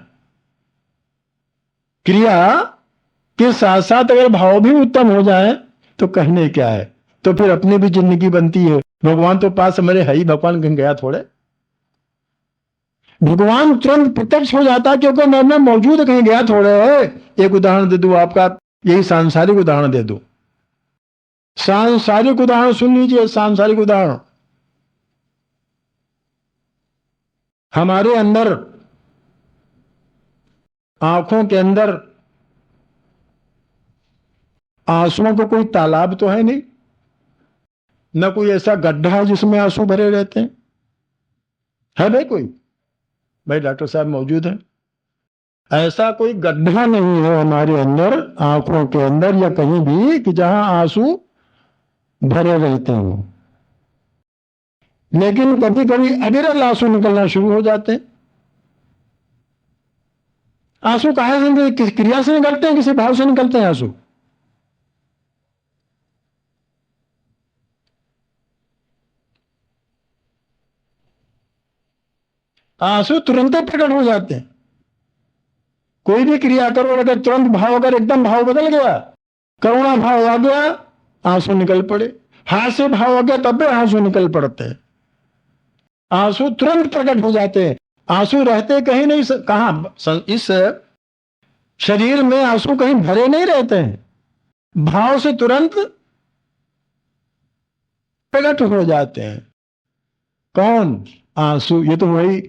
क्रिया के साथ साथ अगर भाव भी उत्तम हो जाए तो कहने क्या है, तो फिर अपनी भी जिंदगी बनती है। भगवान तो पास हमारे है ही, भगवान कहीं गया थोड़े। भगवान तुरंत प्रत्यक्ष हो जाता है क्योंकि मैं मौजूद, कहीं गया थोड़े है। एक उदाहरण दे दूं आपका, यही सांसारिक उदाहरण दे दूं। सांसारिक उदाहरण सुन लीजिए, सांसारिक उदाहरण। हमारे अंदर, आंखों के अंदर आंसुओं को कोई तालाब तो है नहीं, न कोई ऐसा गड्ढा है जिसमें आंसू भरे रहते हैं, है भाई कोई? भाई डॉक्टर साहब मौजूद है। ऐसा कोई गड्ढा नहीं है हमारे अंदर, आंखों के अंदर या कहीं भी, कि जहां आंसू भरे रहते हैं। लेकिन कभी कभी अविरल आंसू निकलना शुरू हो जाते हैं। आंसू कहां से निकलते? किस क्रिया से निकलते हैं, किसी भाव से निकलते हैं आंसू? आंसू तुरंत प्रकट हो जाते हैं। कोई भी क्रिया करो, अगर तुरंत भाव, अगर एकदम भाव बदल गया, करुणा भाव आ गया, आंसू निकल पड़े। हास्य भाव आ गया, तब भी आंसू निकल पड़ते हैं। आंसू तुरंत प्रकट हो जाते हैं। आंसू रहते कहीं नहीं, कहां इस शरीर में आंसू कहीं भरे नहीं रहते हैं, भाव से तुरंत प्रकट हो जाते हैं। कौन? आंसू। ये तो वही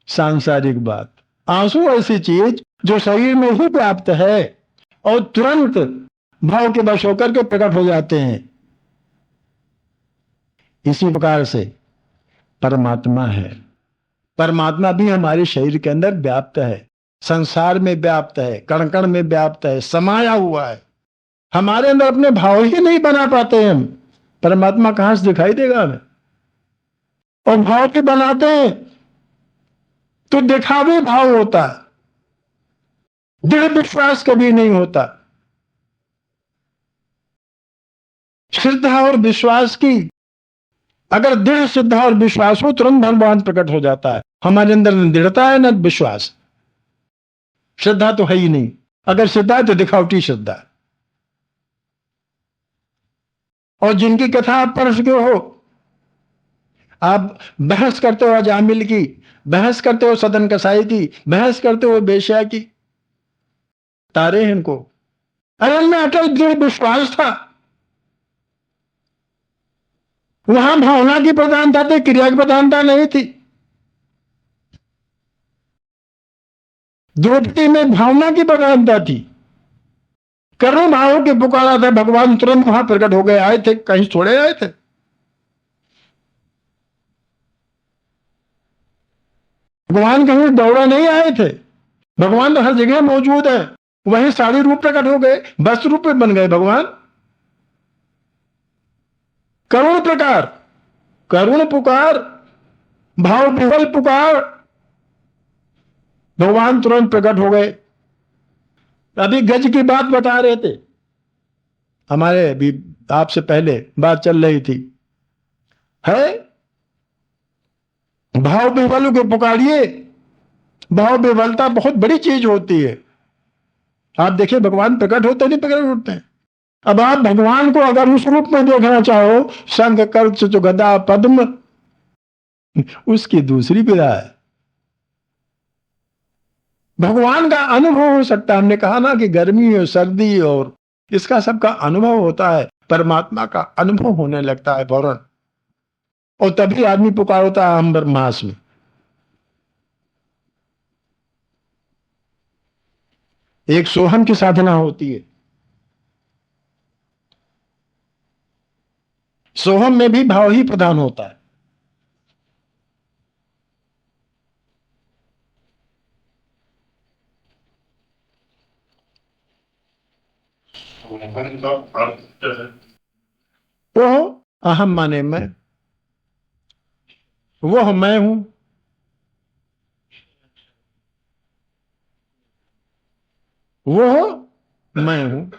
सांसारिक बात। आंसू ऐसी चीज जो शरीर में ही व्याप्त है और तुरंत भाव के वश होकर के प्रकट हो जाते हैं। इसी प्रकार से परमात्मा है। परमात्मा भी हमारे शरीर के अंदर व्याप्त है, संसार में व्याप्त है, कण कण में व्याप्त है, समाया हुआ है। हमारे अंदर अपने भाव ही नहीं बना पाते हम, परमात्मा कहां से दिखाई देगा हमें? और भाव भी बनाते हैं तो दिखावे भाव होता है, दृढ़ विश्वास कभी नहीं होता। श्रद्धा और विश्वास की अगर दृढ़ श्रद्धा और विश्वास हो तुरंत भगवान प्रकट हो जाता है। हमारे अंदर न दृढ़ता है न विश्वास, श्रद्धा तो है ही नहीं। अगर श्रद्धा है तो दिखावटी श्रद्धा है। और जिनकी कथा आप पढ़ चुके हो, आप बहस करते हो अजामिल की, बहस करते हो सदन कसाई की, बहस करते हो बेश्या की, तारे हैं इनको। अरे उनमें अटल दृढ़ विश्वास था, वहां भावना की प्रधानता थी, क्रिया की प्रधानता नहीं थी। द्रौपदी में भावना की प्रधानता थी, कर्म भाव के पुकारा था, भगवान तुरंत वहां प्रकट हो गए। आए थे कहीं थोड़े आए थे, भगवान कहीं दौड़ा नहीं आए थे, भगवान तो हर जगह मौजूद है। वहीं साड़ी रूप प्रकट हो गए, वस्त्र रूप में बन गए भगवान। करुण प्रकार, करुण पुकार, भाव विवल पुकार, भगवान तुरंत प्रकट हो गए। अभी गज की बात बता रहे थे, हमारे भी आपसे पहले बात चल रही थी, है भाव विवल को पुकारिए। भाव विवलता बहुत बड़ी चीज होती है। आप देखिए भगवान प्रकट होते नहीं प्रकट होते हैं। अब आप भगवान को अगर उस रूप में देखना चाहो, शंख कल्प गदा पद्म, उसकी दूसरी विधा है। भगवान का अनुभव हो सकता है। हमने कहा ना कि गर्मी और सर्दी और इसका सबका अनुभव होता है, परमात्मा का अनुभव होने लगता है फौरन, और तभी आदमी पुकार होता है हम ब्रह्मास में। एक सोहम की साधना होती है। सोहम में भी भाव ही प्रधान होता है। सोहम का अर्थ है वो अहम माने मैं, वह मैं हूं। वह मैं हूं,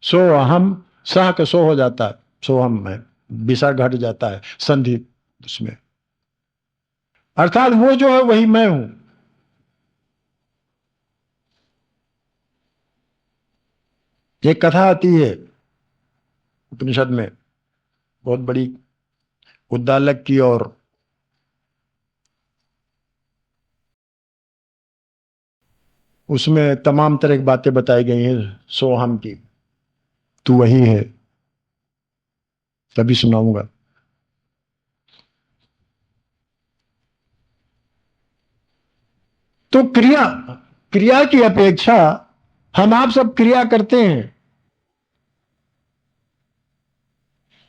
सो अहम, सह के सो हो जाता है, सोहम में विसर्ग घट जाता है, संधि उसमें, अर्थात वो जो है वही मैं हूं। एक कथा आती है उपनिषद में, बहुत बड़ी, उद्दालक की, और उसमें तमाम तरह की बातें बताई गई हैं सोहम की। तू वही है, तभी सुनाऊंगा। तो क्रिया, क्रिया की अपेक्षा हम आप सब क्रिया करते हैं।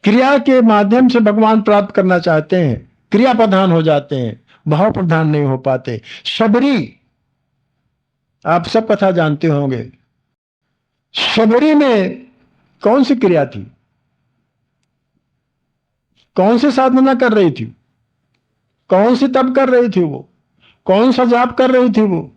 क्रिया के माध्यम से भगवान प्राप्त करना चाहते हैं, क्रिया प्रधान हो जाते हैं, भाव प्रधान नहीं हो पाते। शबरी, आप सब कथा जानते होंगे। शबरी में कौन सी क्रिया थी? कौन सी साधना कर रही थी? कौन सी तप कर रही थी? वो कौन सा जाप कर रही थी? वो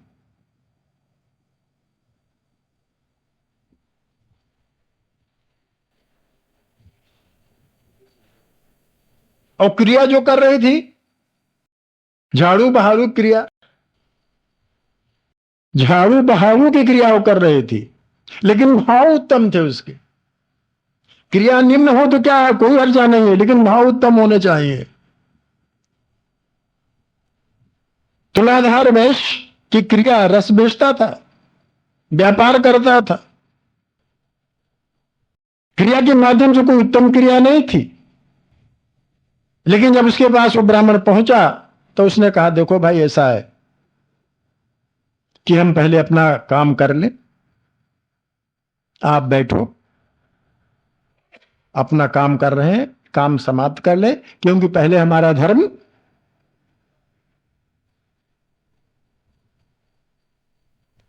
और क्रिया जो कर रही थी, झाड़ू बहारू क्रिया, झाड़ू बहारू की क्रिया वो कर रही थी, लेकिन भाव उत्तम थे उसके। क्रिया निम्न हो तो क्या है, कोई हर्जा नहीं है, लेकिन भाव उत्तम होने चाहिए। तुलाधार वैश्य की क्रिया रस बेचता था, व्यापार करता था, क्रिया के माध्यम से कोई उत्तम क्रिया नहीं थी। लेकिन जब उसके पास वो ब्राह्मण पहुंचा तो उसने कहा देखो भाई ऐसा है, कि हम पहले अपना काम कर लें। आप बैठो, अपना काम कर रहे हैं, काम समाप्त कर लें, क्योंकि पहले हमारा धर्म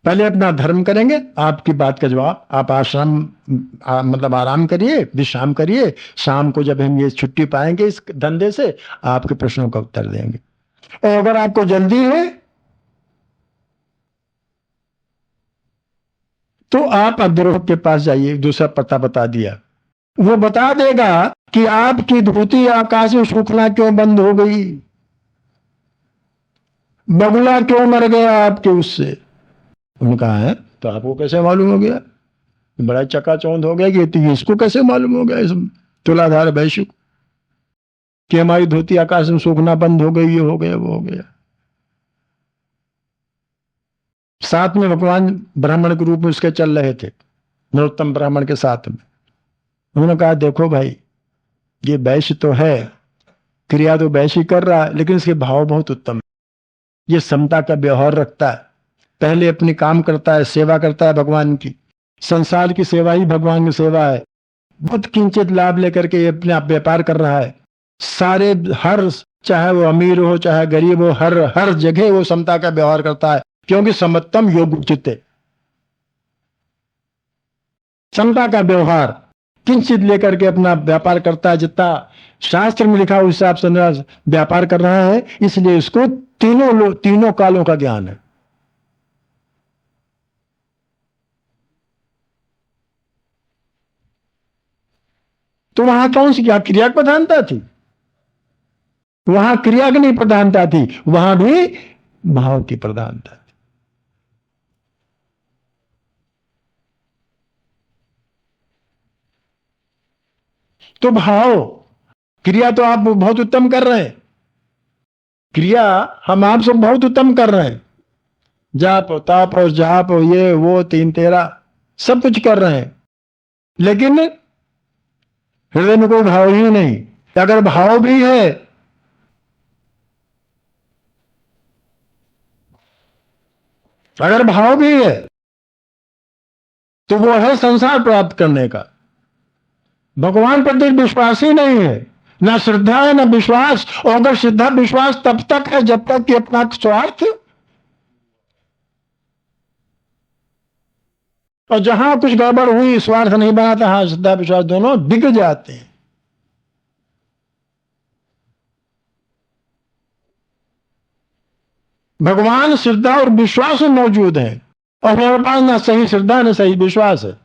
पहले अपना धर्म करेंगे। आपकी बात का जवाब आप आश्रम मतलब आराम करिए, विश्राम करिए। शाम को जब हम ये छुट्टी पाएंगे इस धंधे से, आपके प्रश्नों का उत्तर देंगे। और अगर आपको जल्दी है तो आप अग्रह के पास जाइए, दूसरा पता बता दिया, वो बता देगा कि आपकी धोती आकाश में सूखना क्यों बंद हो गई, बगुला क्यों मर गया आपके उससे। उन्होंने कहा है तो आपको कैसे मालूम हो गया? बड़ा चकाचौंध हो गया कि तो इसको कैसे मालूम हो गया इस तुलाधार वैश्य को कि हमारी धोती आकाश में सूखना बंद हो गई, ये हो गया, वो हो गया। साथ में भगवान ब्राह्मण के रूप में उसके चल रहे थे, नरोत्तम ब्राह्मण के साथ में। उन्होंने कहा देखो भाई, ये वैश्य तो है, क्रिया तो वैश्य कर रहा है, लेकिन इसके भाव बहुत उत्तम है। ये समता का व्यवहार रखता है, पहले अपनी काम करता है, सेवा करता है भगवान की। संसार की सेवा ही भगवान की सेवा है। बहुत किंचित लाभ लेकर के ये अपने आप व्यापार कर रहा है। सारे हर, चाहे वो अमीर हो चाहे गरीब हो, हर हर जगह वो समता का व्यवहार करता है, क्योंकि समत्तम योग उचित है। समता का व्यवहार किंचित लेकर के अपना व्यापार करता है, जितना शास्त्र में लिखा उस हिसाब से व्यापार कर रहा है। इसलिए इसको तीनों कालों का ज्ञान है। तो वहां कौन सी क्या क्रिया की प्रधानता थी? वहां क्रिया की नहीं प्रधानता थी, वहां भी भाव की प्रधानता थी। तो भाव, क्रिया तो आप बहुत उत्तम कर रहे हैं, क्रिया हम आप सब बहुत उत्तम कर रहे हैं। जाप ताप और जाप और ये वो 3 13 सब कुछ कर रहे हैं, लेकिन हृदय में कोई भाव ही नहीं। अगर भाव भी है, अगर भाव भी है तो वो है संसार प्राप्त करने का। भगवान प्रति विश्वास ही नहीं है, ना श्रद्धा है ना विश्वास। और अगर श्रद्धा विश्वास तब तक है जब तक कि अपना स्वार्थ, और जहां कुछ गड़बड़ हुई, स्वार्थ नहीं बनाता, हाँ श्रद्धा विश्वास दोनों बिक जाते हैं। भगवान श्रद्धा और विश्वास में मौजूद है, और हमारे पास ना सही श्रद्धा ना सही विश्वास है,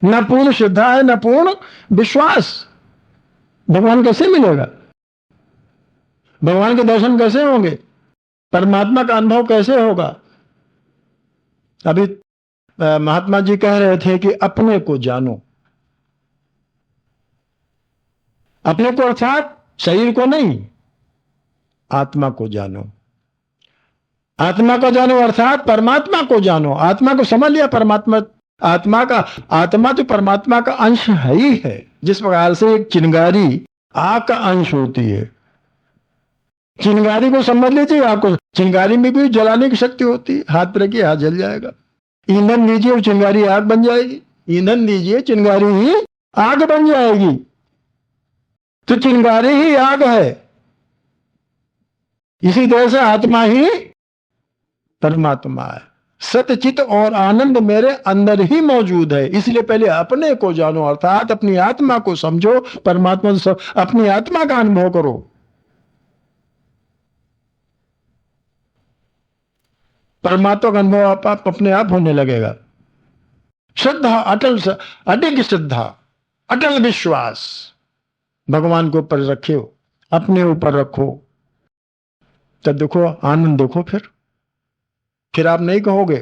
न पूर्ण श्रद्धा है न पूर्ण विश्वास। भगवान कैसे मिलेगा? भगवान के दर्शन कैसे होंगे? परमात्मा का अनुभव कैसे होगा? अभी महात्मा जी कह रहे थे कि अपने को जानो। अपने को अर्थात शरीर को नहीं, आत्मा को जानो। आत्मा को जानो अर्थात परमात्मा को जानो। आत्मा को समझ लिया, परमात्मा आत्मा का, आत्मा तो परमात्मा का अंश है ही है। जिस प्रकार से एक चिंगारी आग का अंश होती है, चिंगारी को समझ लीजिए। आपको चिंगारी में भी जलाने की शक्ति होती है, हाथ पर रखिए हाथ जल जाएगा। ईंधन लीजिए और चिंगारी आग बन जाएगी, ईंधन लीजिए चिंगारी ही आग बन जाएगी। तो चिंगारी ही आग है। इसी तरह से आत्मा ही परमात्मा है। सतचित और आनंद मेरे अंदर ही मौजूद है। इसलिए पहले अपने को जानो, अर्थात अपनी आत्मा को समझो, परमात्मा से अपनी आत्मा का अनुभव करो। परमात्मा का अनुभव आप अपने आप होने लगेगा। श्रद्धा, अटल श्रद्धा, अटल विश्वास भगवान के ऊपर रखो, अपने ऊपर रखो, तब देखो आनंद। देखो फिर आप नहीं कहोगे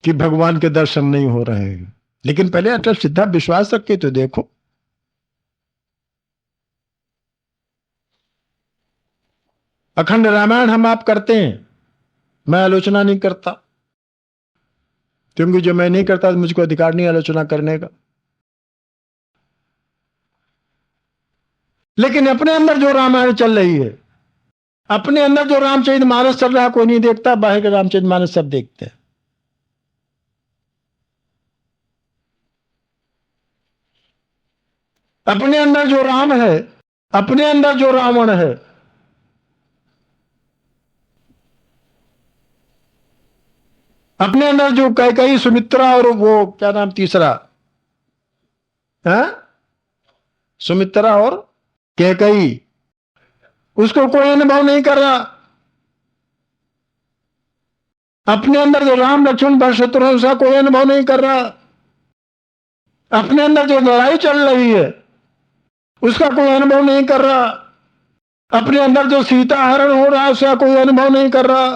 कि भगवान के दर्शन नहीं हो रहे हैं। लेकिन पहले अटल श्रद्धा विश्वास रख के तो देखो। अखंड रामायण हम आप करते हैं, मैं आलोचना नहीं करता, क्योंकि जो मैं नहीं करता तो मुझको अधिकार नहीं आलोचना करने का। लेकिन अपने अंदर जो रामायण चल रही है, अपने अंदर जो रामचरितमानस चल रहा है, कोई नहीं देखता, बाहर के रामचरितमानस सब देखते हैं। अपने अंदर जो राम है, अपने अंदर जो रावण है, अपने अंदर जो कैकेयी, सुमित्रा और वो क्या नाम तीसरा है, सुमित्रा और कैकेयी, उसको कोई अनुभव नहीं कर रहा। अपने अंदर जो राम लक्ष्मण भरत शत्रुघ्न है, उसका कोई अनुभव नहीं कर रहा। अपने अंदर जो लड़ाई चल रही है, उसका कोई अनुभव नहीं कर रहा। अपने अंदर जो सीता हरण हो रहा है, उसका कोई अनुभव नहीं कर रहा।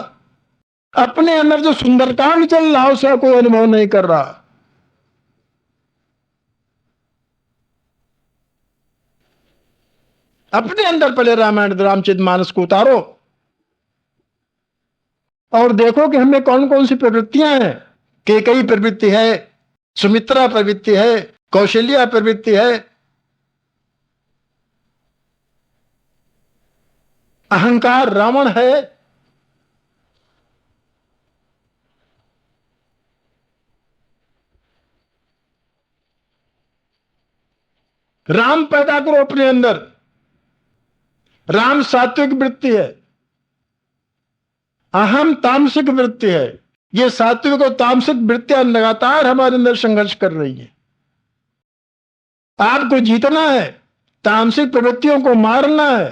अपने अंदर जो सुंदरकांड चल रहा है, उसका कोई अनुभव नहीं कर रहा। अपने अंदर पहले रामायण रामचरितमानस को उतारो और देखो कि हमें कौन कौन सी प्रवृत्तियां हैं। कैकेयी प्रवृत्ति है, सुमित्रा प्रवृत्ति है, कौशल्या प्रवृत्ति है, अहंकार रावण है, राम पैदा करो अपने अंदर। राम सात्विक वृत्ति है, अहम तामसिक वृत्ति है। ये सात्विक और तामसिक वृत्तियां लगातार हमारे अंदर संघर्ष कर रही हैं। आपको जीतना है, तामसिक प्रवृत्तियों को मारना है,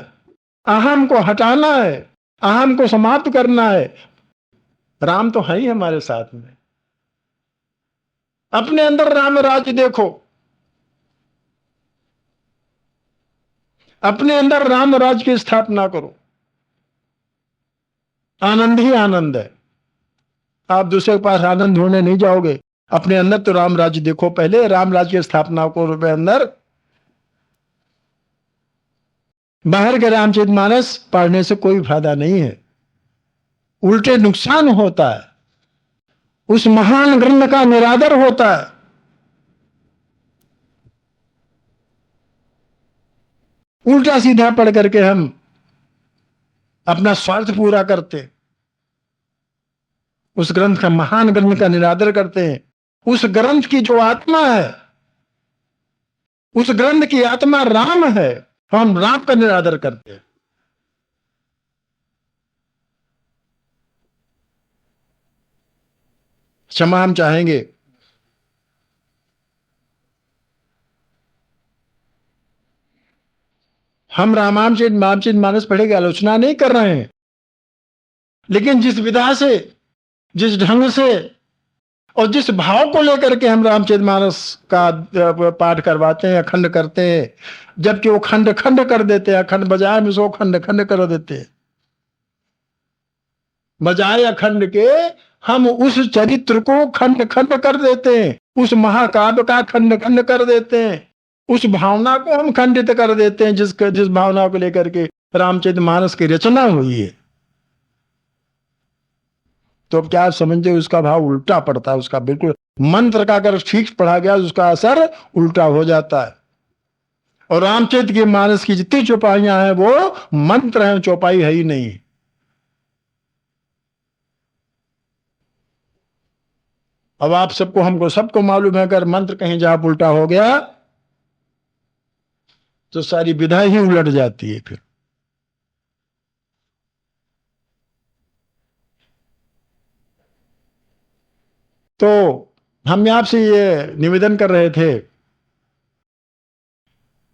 अहम को हटाना है, अहम को समाप्त करना है। राम तो है ही हमारे साथ में। अपने अंदर राम राज्य देखो, अपने अंदर राम राज्य की स्थापना करो। आनंद ही आनंद है। आप दूसरे के पास आनंद ढूंढने नहीं जाओगे। अपने अंदर तो राम राज्य देखो, पहले राम राज्य की स्थापना करो अपने अंदर। बाहर के रामचरितमानस पढ़ने से कोई फायदा नहीं है, उल्टे नुकसान होता है। उस महान ग्रंथ का निरादर होता है। उल्टा सीधा पढ़ करके हम अपना स्वार्थ पूरा करते, उस ग्रंथ का, महान ग्रंथ का निरादर करते हैं। उस ग्रंथ की जो आत्मा है, उस ग्रंथ की आत्मा राम है, हम राम का निरादर करते हैं। क्षमा हम चाहेंगे। हम रामचरितमानस पढ़े की आलोचना नहीं कर रहे हैं, लेकिन जिस विधा से, जिस ढंग से और जिस भाव को लेकर के हम रामचरितमानस का पाठ करवाते हैं, अखंड करते हैं, जबकि वो खंड खंड कर देते हैं, अखंड बजाय में उसको खंड खंड कर देते हैं। बजाय अखंड के हम उस चरित्र को खंड खंड कर देते हैं, उस महाकाव्य का खंड खंड कर देते हैं, उस भावना को हम खंडित कर देते हैं, जिस भावना को लेकर के रामचरितमानस की रचना हुई है। तो अब क्या आप समझते, उसका भाव उल्टा पड़ता है। उसका बिल्कुल मंत्र का अगर ठीक पढ़ा गया, उसका असर उल्टा हो जाता है। और रामचरित के मानस की जितनी चौपाइयां हैं वो मंत्र हैं, चौपाई है ही नहीं। अब आप सबको, हमको सबको मालूम है, अगर मंत्र कहीं जहां उल्टा हो गया तो सारी विधा ही उलट जाती है। फिर तो हम आपसे ये निवेदन कर रहे थे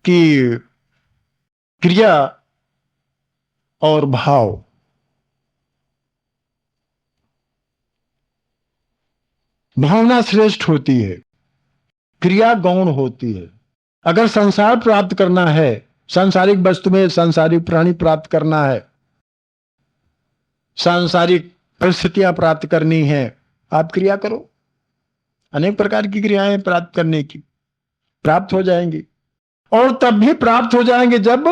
कि क्रिया और भाव, भावना श्रेष्ठ होती है, क्रिया गौण होती है। अगर संसार प्राप्त करना है, सांसारिक वस्तु में सांसारिक प्राणी प्राप्त करना है, सांसारिक परिस्थितियां प्राप्त करनी है, आप क्रिया करो। अनेक प्रकार की क्रियाएं प्राप्त करने की प्राप्त हो जाएंगी, और तब भी प्राप्त हो जाएंगे जब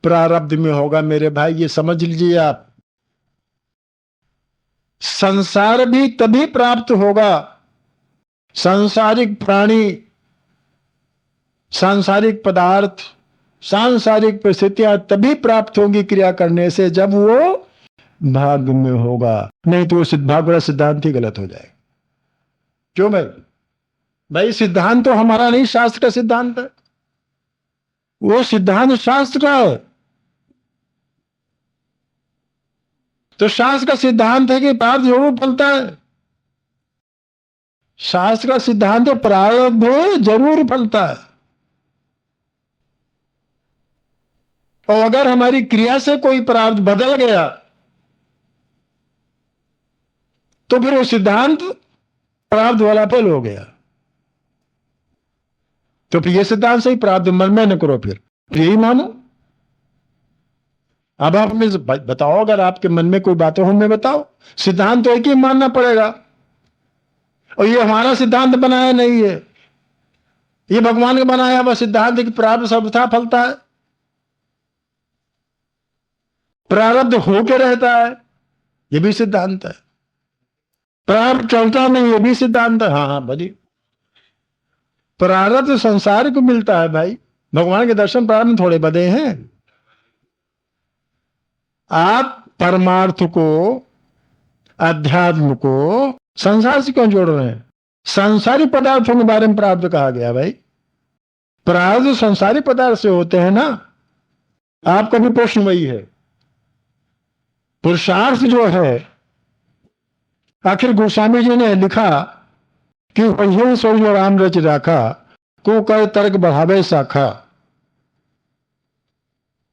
प्रारब्ध में होगा। मेरे भाई ये समझ लीजिए आप, संसार भी तभी प्राप्त होगा, सांसारिक प्राणी, सांसारिक पदार्थ सांसारिक परिस्थितियां तभी प्राप्त होंगी क्रिया करने से जब वो भाग्य में होगा, नहीं तो वो भाग वाला सिद्धांत ही गलत हो जाएगा। क्यों भाई? भाई सिद्धांत तो हमारा नहीं, शास्त्र का सिद्धांत है। वो सिद्धांत शास्त्र का है। तो शास्त्र का सिद्धांत है कि प्रारब्ध जरूर फलता है। शास्त्र का सिद्धांत प्रारब्ध जरूर फलता है। और अगर हमारी क्रिया से कोई प्रारब्ध बदल गया तो फिर वो सिद्धांत प्रारब्ध वाला फेल हो गया। तो फिर ये सिद्धांत सही, प्रारब्ध मन में न करो, फिर यही मानो। अब आप हमें बताओ, अगर आपके मन में कोई बात हो हमें बताओ। सिद्धांत तो एक ही मानना पड़ेगा, और ये हमारा सिद्धांत बनाया नहीं है, ये भगवान का बनाया हुआ सिद्धांत है कि प्रारब्ध सर्वथा फलता है, प्रारब्ध होके रहता है, ये भी सिद्धांत है। प्रारब्ध चलता नहीं, ये भी सिद्धांत है। हाँ बड़ी प्रारब्ध संसार को मिलता है भाई, भगवान के दर्शन प्रारब्ध में थोड़े बदे हैं। आप परमार्थ को, अध्यात्म को संसार से क्यों जोड़ रहे हैं? संसारी पदार्थों के बारे में प्रारब्ध कहा गया भाई। प्रारब्ध संसारी पदार्थ से होते हैं ना। आपका भी प्रश्न वही है। पुरुषार्थ जो है, आखिर गोस्वामी जी ने लिखा कि वही स्वर्ग राम रच राखा, को कर तर्क बढ़ावे शाखा,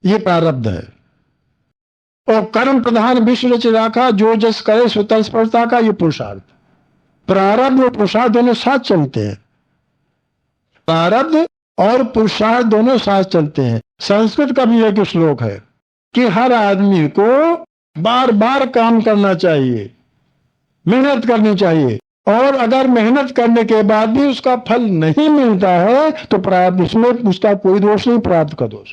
ये प्रारब्ध है। और कर्म प्रधान विश्व रच राखा, जो जस करे सो तत्परता का, ये पुरुषार्थ। प्रारब्ध और पुरुषार्थ दोनों साथ चलते हैं। प्रारब्ध और पुरुषार्थ दोनों साथ चलते हैं। संस्कृत का भी एक श्लोक है कि हर आदमी को बार बार काम करना चाहिए, मेहनत करनी चाहिए, और अगर मेहनत करने के बाद भी उसका फल नहीं मिलता है तो प्रारब्ध, उसमें उसका कोई दोष नहीं, प्रारब्ध का दोष।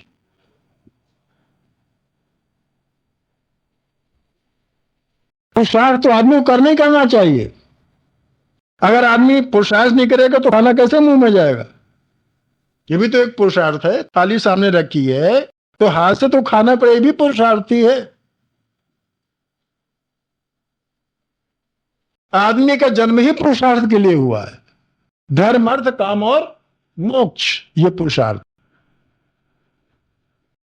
पुरुषार्थ तो आदमी को करना ही करना चाहिए। अगर आदमी पुरुषार्थ नहीं करेगा तो खाना कैसे मुंह में जाएगा? ये भी तो एक पुरुषार्थ है। थाली सामने रखी है तो हाथ से तो खाना पड़े, भी पुरुषार्थ ही है। आदमी का जन्म ही पुरुषार्थ के लिए हुआ है। धर्म, अर्थ, काम और मोक्ष, ये पुरुषार्थ।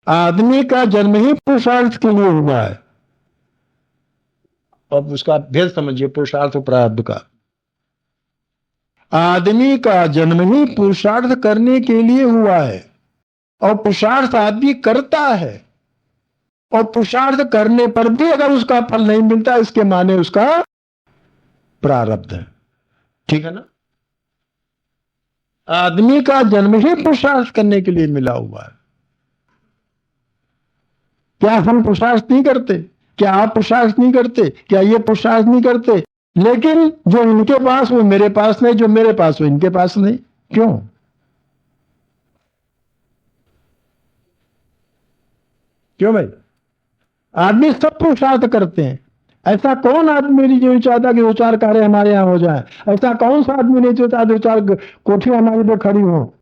आदमी का जन्म ही पुरुषार्थ के लिए हुआ है। अब उसका भेद समझिए, पुरुषार्थ और प्रारब्ध का। आदमी का जन्म ही पुरुषार्थ करने के लिए हुआ है, और पुरुषार्थ आदमी करता है, और पुरुषार्थ करने पर भी अगर उसका फल नहीं मिलता, इसके माने उसका प्रारब्ध है। ठीक है ना? आदमी का जन्म ही पुरुषार्थ करने के लिए मिला हुआ है। क्या हम पुरुषार्थ नहीं करते? क्या आप पुरुषार्थ नहीं करते? क्या ये पुरुषार्थ नहीं करते? लेकिन जो इनके पास वो मेरे पास नहीं, जो मेरे पास वो इनके पास नहीं। क्यों? क्यों भाई? आदमी सब पुरुषार्थ करते हैं। ऐसा कौन आदमी नहीं जो चाहता कि दो चार कारें हमारे यहां हो जाए? ऐसा कौन सा आदमी नहीं चाहता दो चार कोठी हमारे पे खड़ी हो?